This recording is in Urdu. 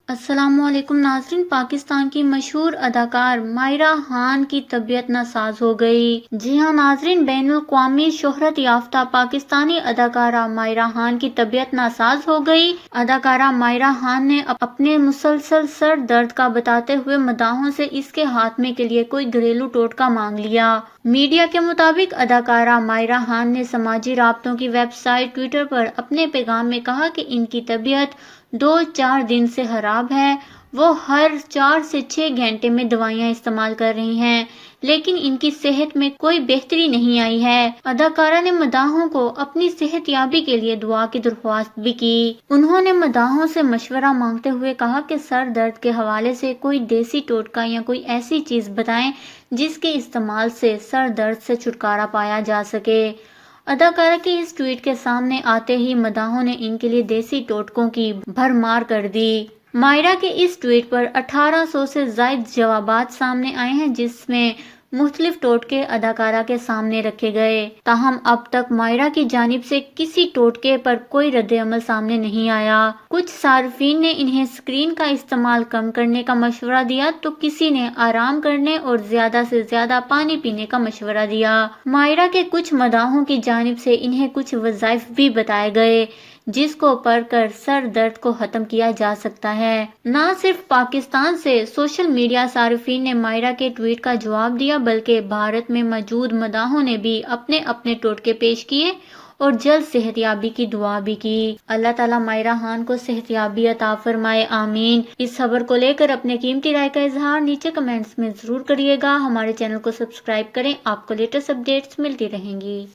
السلام علیکم ناظرین، پاکستان کی مشہور اداکار مائرہ خان کی طبیعت ناساز ہو گئی۔ جی ہاں ناظرین، بین الاقوامی شہرت یافتہ پاکستانی اداکارہ مائرہ خان کی طبیعت ناساز ہو گئی۔ اداکارہ مائرہ خان نے اپنے مسلسل سر درد کا بتاتے ہوئے مداحوں سے اس کے خاتمے کے لیے کوئی گھریلو ٹوٹکا مانگ لیا۔ میڈیا کے مطابق اداکارہ مائرہ خان نے سماجی رابطوں کی ویب سائٹ ٹویٹر پر اپنے پیغام میں کہا کہ ان کی طبیعت 2-4 دن سے خراب ہے۔ وہ ہر 4 سے 6 گھنٹے میں دوائیاں استعمال کر رہی ہیں، لیکن ان کی صحت میں کوئی بہتری نہیں آئی ہے۔ اداکارہ نے مداحوں کو اپنی صحت یابی کے لیے دعا کی درخواست بھی کی۔ انہوں نے مداحوں سے مشورہ مانگتے ہوئے کہا کہ سر درد کے حوالے سے کوئی دیسی ٹوٹکا یا کوئی ایسی چیز بتائیں جس کے استعمال سے سر درد سے چھٹکارا پایا جا سکے۔ اداکارہ کے اس ٹویٹ کے سامنے آتے ہی مداحوں نے ان کے لیے دیسی ٹوٹکوں کی بھرمار کر دی۔ مائرہ کے اس ٹویٹ پر 1800 سے زائد جوابات سامنے آئے ہیں، جس میں مختلف ٹوٹکے اداکارہ کے سامنے رکھے گئے۔ تاہم اب تک مائرہ کی جانب سے کسی ٹوٹکے پر کوئی رد عمل سامنے نہیں آیا۔ کچھ صارفین نے انہیں اسکرین کا استعمال کم کرنے کا مشورہ دیا تو کسی نے آرام کرنے اور زیادہ سے زیادہ پانی پینے کا مشورہ دیا۔ مائرہ کے کچھ مداحوں کی جانب سے انہیں کچھ وظائف بھی بتائے گئے جس کو پڑھ کر سر درد کو ختم کیا جا سکتا ہے۔ نہ صرف پاکستان سے سوشل میڈیا صارفین نے مائرہ کے ٹویٹ کا جواب دیا، بلکہ بھارت میں موجود مداحوں نے بھی اپنے اپنے ٹوٹکے پیش کیے اور جلد صحت یابی کی دعا بھی کی۔ اللہ تعالیٰ مائرہ خان کو صحت یابی عطا فرمائے، آمین۔ اس خبر کو لے کر اپنے قیمتی رائے کا اظہار نیچے کمنٹس میں ضرور کریے گا۔ ہمارے چینل کو سبسکرائب کریں، آپ کو لیٹسٹ اپڈیٹس ملتی رہیں گی۔